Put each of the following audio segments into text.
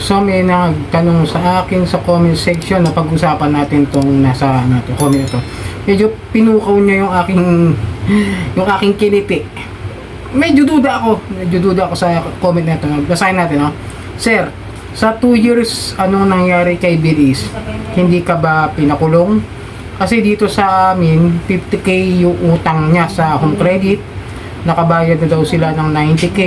So may nagtanong sa akin sa comment section na pag-usapan natin tong nasa comment ito. Medyo pinukaw niya yung aking kiliti. Medyo duda ako sa comment na ito. Basahin natin, no? Sir, sa 2 years anong nangyari kay Bilis? Hindi ka ba pinakulong? Kasi dito sa amin 50k yung utang niya sa home credit. Nakabayad na daw sila ng 90k,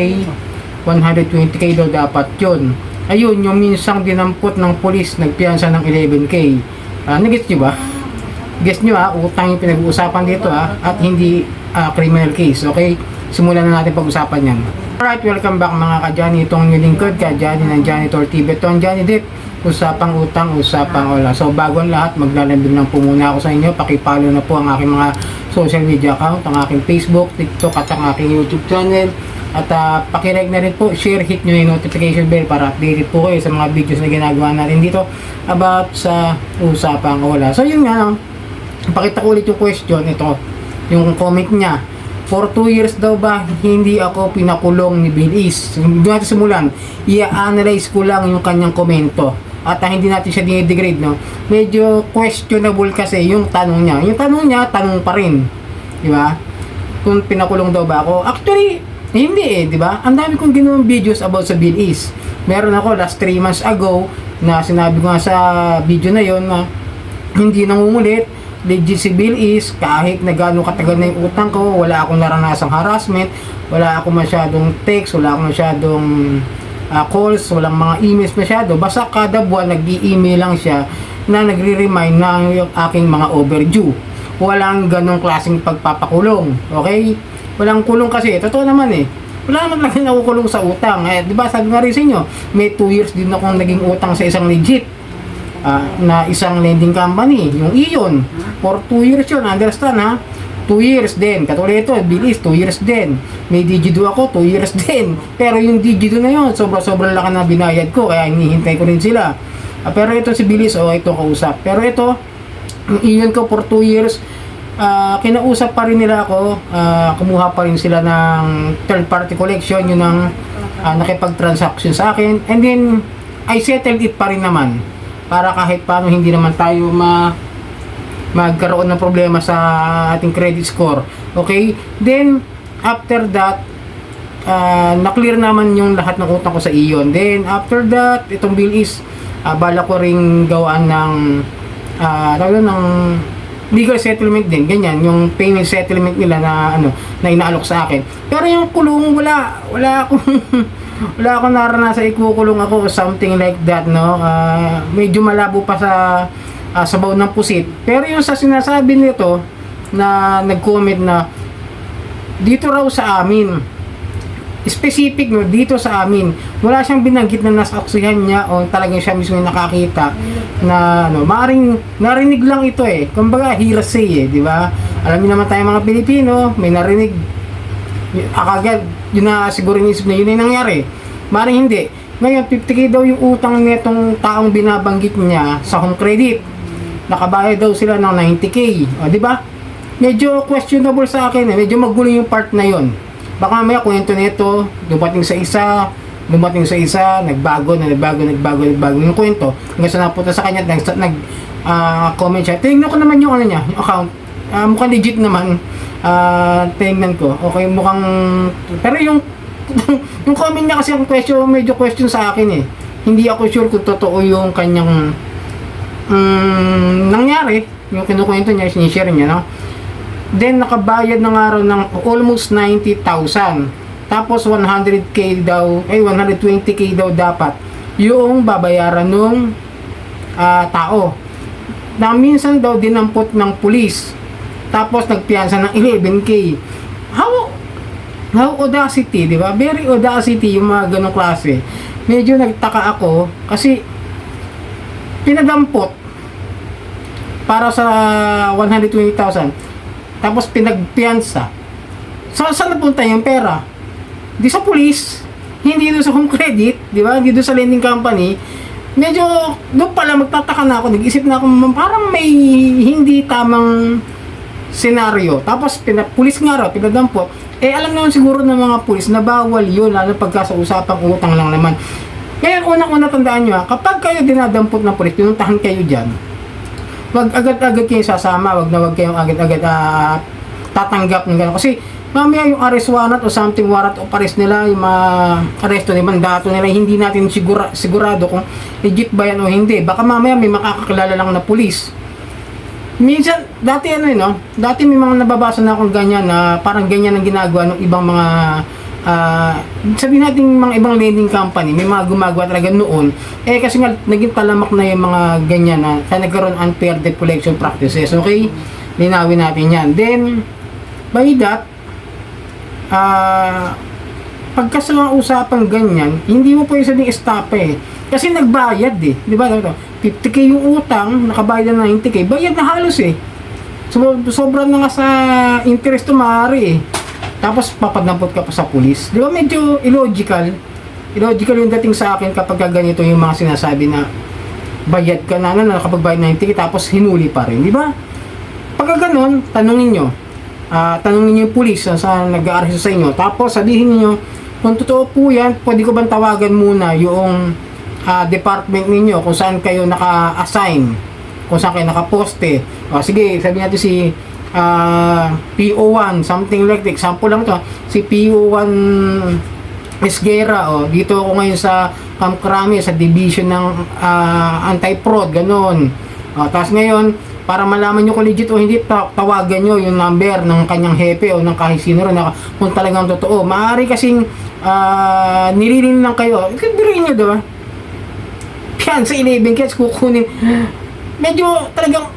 120k daw dapat yun. Ayun, yung minsang dinampot ng polis, nagpiyansa ng 11k. Nag-gets nyo ba? Guess nyo utang yung pinag-uusapan dito at hindi criminal case. Okay? Simulan na natin pag-usapan yan. Alright, welcome back mga ka-Johnny. Itong yung lingkod ka-Johnny ng Janitor TV. Ito ang Johnny Depp. Usapang utang, usapang wala. So bago ang lahat, maglalambing lang po muna ako sa inyo. Pakipollow na po ang aking mga social media account, ang aking Facebook, TikTok at ang aking YouTube channel. At pakireg na rin po, share, hit nyo yung notification bell para updated po kayo sa mga videos na ginagawa natin dito about sa usapang wala. So yun nga, pakita ko ulit yung question, ito, yung comment niya. For 2 years daw ba hindi ako pinakulong ni Bilis? Doon natin simulan, i-analyze ko lang yung kanyang komento. At hindi natin siya dinidegrade, no? Medyo questionable kasi yung tanong niya. Yung tanong niya, tanong pa rin. Di ba? Kung pinakulong daw ba ako? Actually, hindi di ba? Ang dami kong ginawang videos about sa Bilis. Meron ako last 3 months ago na sinabi ko nga sa video na yon na hindi nangungulit, legit si Bilis, kahit na gano'ng katagal na yung utang ko, wala akong naranasang harassment, wala akong masyadong text, wala akong masyadong calls, walang mga emails masyado. Basta kada buwan nag-i-email lang siya na nagre-remind na yung aking mga overdue. Walang ganong klaseng pagpapakulong. Okay? Walang kulong kasi. Totoo naman wala naman lang nakukulong sa utang. Di ba sabi nga rin sa inyo, may 2 years din akong naging utang sa isang legit na isang lending company, yung Ion. For 2 years yun, understand 2 years din. Katulad ito, Bilis, 2 years din. May Digido ako, 2 years din. Pero yung Digido na yun, sobrang laki na binayad ko, kaya hinihintay ko rin sila. Pero ito si Bilis, ito kausap. Pero ito, yung Ion ko for 2 years, kinausap pa rin nila ako, kumuha pa rin sila ng third party collection, yun ang nakipag-transaction sa akin. And then, I settled it pa rin naman. Para kahit paano hindi naman tayo magkaroon ng problema sa ating credit score. Okay? Then, after that, na-clear naman yung lahat ng utang ko sa Ion. Then, after that, itong bill is, bala ko ring gawaan ng legal settlement din. Ganyan, yung payment settlement nila na inaalok sa akin. Pero yung kulong, wala akong naranasan ikukulong ako o something like that, no? Medyo malabo pa sa sabaw ng pusit. Pero yung sa sinasabi nito na nag-comment na dito raw sa amin, specific, no, dito sa amin, wala siyang binanggit na nasaksihan niya o talagang siya mismo yung nakakita na maaring narinig lang ito kumbaga hearsay di ba? Alam niyo naman tayo mga Pilipino, may narinig akagad yun na siguro inisip na yun yung nangyari. Maring hindi. Ngayon 50k daw yung utang nitong taong binabanggit niya sa home credit. Nakabayad daw sila ng 90k. Di ba? Medyo questionable sa akin medyo magulo yung part na yon. Baka may kwento nito, dumating sa isa, nagbago yung kwento. Hanggang sa napunta sa kanya, comment siya. Tingnan ko naman yung niya, yung account. Mukhang legit naman. Tingnan ko. Okay, mukhang pero yung yung comment niya kasi ang medyo question sa akin Hindi ako sure kung totoo yung kanyang nangyari, yung kinukwento niya, sinishare niya, no? Then nakabayad ng araw ng almost 90,000. Tapos 100k daw, 120k daw dapat yung babayaran ng tao. Na minsan daw dinampot ng pulis. Tapos nagpiyansa ng 11k. How audacity, di ba? Very audacity yung mga ganong klase. Medyo nagtaka ako kasi pinadampot para sa 120,000. Tapos pinagpiyansa. Saan napunta yung pera? Di sa pulis, hindi doon sa home credit, di ba? Hindi doon sa lending company. Medyo doon pala magtataka na ako. Nag-isip na ako, parang may hindi tamang senaryo. Tapos pulis nga raw, pinadampot. Alam naman siguro ng mga pulis na bawal yun, lalo pagka sa usapang utang lang naman. Ngayon, unang-una tandaan nyo kapag kayo dinadampot ng pulis, pinuntahan kayo dyan, wag agad-agad kayo sasama, wag kayong agad-agad tatanggap ng gano'n. Kasi mamaya yung arrest warrant o something warrant of arrest nila, yung mga aresto nila, mandato nila, hindi natin sigurado kung legit ba yan o hindi. Baka mamaya may makakakilala lang na pulis. Minsan, dati dati may mga nababasa na akong ganyan na parang ganyan ang ginagawa ng ibang mga sabihin natin mga ibang lending company, may mga gumagawa talaga noon. Kasi nga, naging talamak na yung mga ganyan na nagkaroon unfair debt collection practices. Okay? Linawin natin yan. Then, by that, pagka sa mga usapang ganyan, hindi mo pwede sabing stop kasi nagbayad di ba? 50k yung utang, nakabayad na 90k, bayad na halos sobrang na nga sa interest maaari tapos papadampot ka pa sa pulis, di ba? Medyo illogical yung dating sa akin kapag ganito yung mga sinasabi na bayad ka na nakapagbayad na 90k tapos hinuli pa rin, di ba? Pagka ganun, tanungin nyo yung pulis sa nag-aaresto sa inyo, tapos sabihin niyo kung totoo po yan, pwede ko bang tawagan muna yung department ninyo kung saan kayo naka-assign, kung saan kayo nakaposte. Sige, sabihin natin si PO1, something like that. Example lang to, si PO1 Esguera, dito ako ngayon sa Camp Crame, sa division ng anti-fraud, ganun. Tapos ngayon, para malaman nyo kung legit o hindi, tawagan nyo yung number ng kanyang hepe o ng kahit sino rin kung talagang totoo. Maaari kasing nililin lang kayo. Biruin nyo, diba? Yan, sa 11 kids, kukunin. Medyo talagang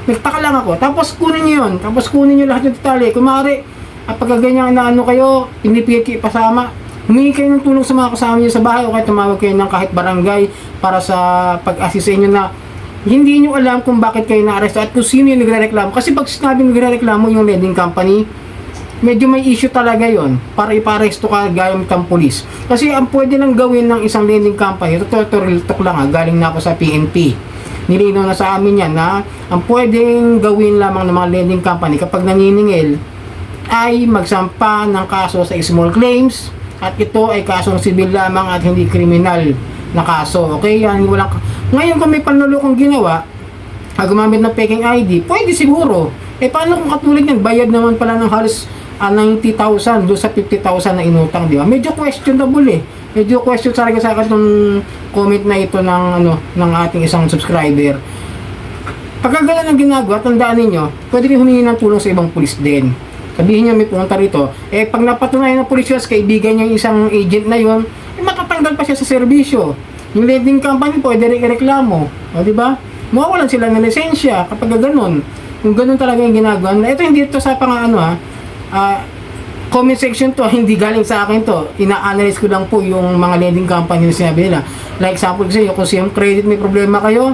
nagtaka lang ako. Tapos kunin nyo yun. Tapos kunin nyo lahat ng detalye. Kung maaari, pagka ganyan na kayo, pinipigit kayo pasama, humingi kayo ng tulong sa mga kasama nyo sa bahay o kaya tumawag kayo ng kahit barangay para sa pag-assist sa inyo na hindi nyo alam kung bakit kayo na-arrest at kung sino yung nagre-reklamo. Kasi pag sinabing nagre-reklamo yung lending company, medyo may issue talaga yon para iparesto ka gamit ang pulis. Kasi ang pwede lang gawin ng isang lending company, ito lang galing na ako sa PNP. Nilinaw na sa amin yan na ang pwedeng gawin lamang ng mga lending company kapag naniningil ay magsampa ng kaso sa small claims at ito ay kasong sibil lamang at hindi kriminal na kaso. Okay? Yan, ngayon kung may panlulokong ginawa, gumamit ng peking ID, pwede siguro. Paano kung katulad yan, bayad naman pala ng halos 90,000 doon sa 50,000 na inutang, di ba? Medyo questionable Medyo question talaga sa akin itong comment na ito ng ating isang subscriber. Pagka ganun ang ginagawa, tandaan ninyo, pwede rin humingi ng tulong sa ibang pulis din. Sabihin niya may pumunta rito, pag napatunayan ng pulis yun, kaibigan niya yung isang agent na yun, matatanggal pa siya sa serbisyo. Yung lending company pwede rin ireklamo, di ba? Mawawalan sila ng lisensya kapag ganun. Kung ganun talaga yung ginagawa. Ito hindi ito sa comment section to, hindi galing sa akin to. Ina-analyze ko lang po yung mga lending company na sinabi nila. Like example kasi, kung siyang credit may problema kayo,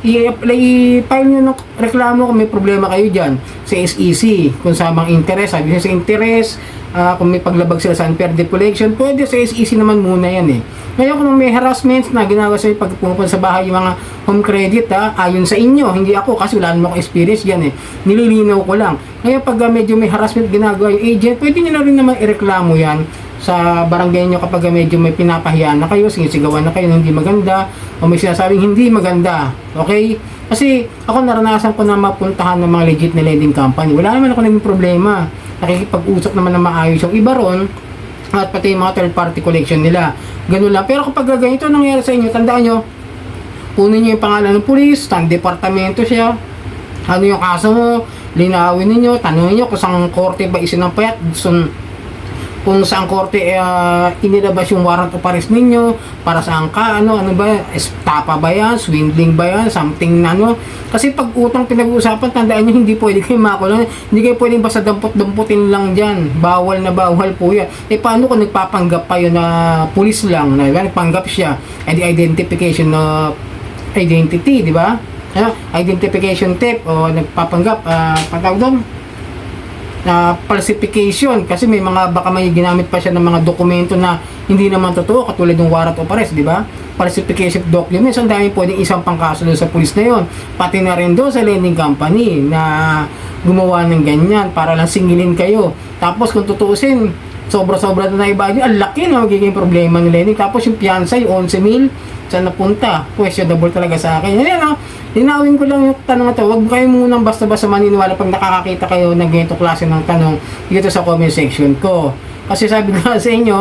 i-file nyo ng reklamo kung may problema kayo dyan sa SEC, kung samang interest, sabi nyo sa interest, kung may paglabag sila sa unfair debt collection, pwede sa SEC naman muna yan Ngayon kung may harassments na ginagawa sa pag pumupunta sa bahay yung mga home credit ayon sa inyo, hindi ako kasi wala naman akong experience yan nililinaw ko lang. Ngayon pag medyo may harassment ginagawa yung agent, pwede nyo na rin naman ireklamo yan sa barangay nyo kapag medyo may pinapahiyaan na kayo, sinisigawan na kayo na hindi maganda o may sinasabing hindi maganda. Okay? Kasi ako naranasan ko na mapuntahan ng mga legit na lending company. Wala naman ako naging problema. Nakikipag-usap naman na maayos yung iba ron at pati yung mga third party collection nila. Ganun lang. Pero kapag ganito nangyari sa inyo, tandaan nyo, kunin nyo yung pangalan ng pulis, saan departamento siya, ano yung kaso mo, linawin ninyo, tanongin nyo kung saan korte ba isinampayat, kung saan korte inilabas yung warrant of arrest ninyo, para saan ka, ano ba, estafa ba yan, swindling ba yan, something kasi pag utang pinag-uusapan, tandaan nyo, hindi pwede kayo makulong, hindi kayo pwedeng basta dampot-damputin lang dyan, bawal na bawal po yan. Paano kung nagpapanggap pa yun na pulis lang, nagpanggap siya, identification of identity, di ba? Identification theft, o nagpapanggap, patawag doon, falsification kasi may mga baka may ginamit pa siya ng mga dokumento na hindi naman totoo katulad ng warrant of arrest, di ba? Falsification documents, ang dami pwedeng isang pangkaso doon sa pulis na yon, pati na rin doon sa lending company na gumawa ng ganyan para lang singilin kayo. Tapos kung tutuusin, sobra-sobra na iba yun. Ang laki na magiging problema ni Lenny. Tapos yung fiancé, yung 11,000, saan napunta? Questionable talaga sa akin. Ayan, linawin ko lang yung tanong na to. Huwag kayo munang basta-basta maniniwala pag nakakakita kayo ng ganito klase ng tanong dito sa comment section ko. Kasi sabi ko sa inyo,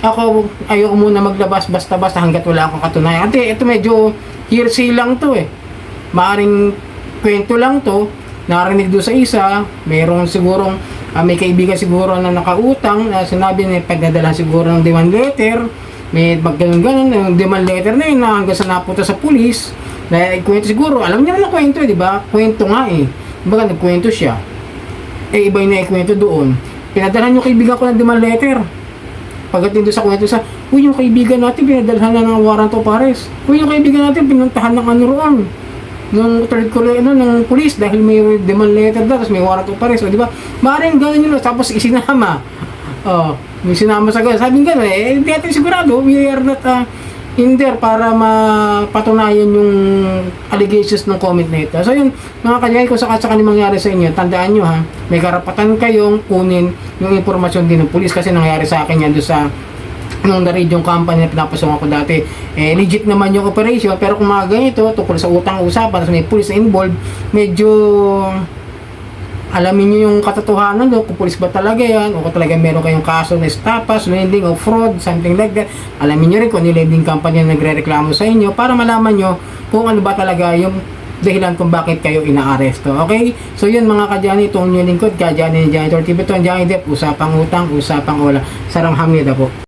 ako ayoko muna maglabas basta-basta hanggat wala akong katunayan. Kasi ito medyo hearsay lang to eh. Maaring kwento lang to, narinig doon sa isa, mayroong sigurong may kaibigan siguro na nakautang na sinabi na pagdadala siguro ng demand letter, may magganon-ganon yung demand letter na yun na hanggang sa napunta sa pulis na kwento siguro, alam niya na kwento di ba? Kwento nga eh. Baga nagkwento siya. Iba yung naikwento doon. Pinadalhan yung kaibigan ko ng demand letter. Pagdating doon sa kwento sa, uy, yung kaibigan natin pinadalhan na ng warrant of arrest. Uy, yung kaibigan natin pinuntahan ng ano roon ng third career ng police dahil may demand letter daw tapos may warrant of arrest, di ba? Maaaring gano'n yun, tapos isinama. May sinama sa gano'n. Sabi nga, hindi natin sigurado, we are not in there para mapatunayan yung allegations ng comment na ito. So yun, mga kanyay, kung sakasakali mangyari sa inyo, tandaan nyo ha, may karapatan kayong kunin yung impormasyon din ng police kasi nangyari sa akin yan doon sa nung na-read yung company na pinapasungan ko dati, legit naman yung operation, pero kung mga ganito, tungkol sa utang-usapan, tapos may police na involved, medyo alamin nyo yung katotohanan kung police ba talaga yan, o kung talaga meron kayong kaso na estapas, lending, o fraud, something like that. Alamin nyo rin kung lending company na nagre-reklamo sa inyo para malaman nyo kung ano ba talaga yung dahilan kung bakit kayo inaaresto. Okay? So yun mga kadyani, itong new lingkod, kadyani ni Janitor TV, ito ang Jani Dep, usapang utang, usapang wala. Sarang hamnida po.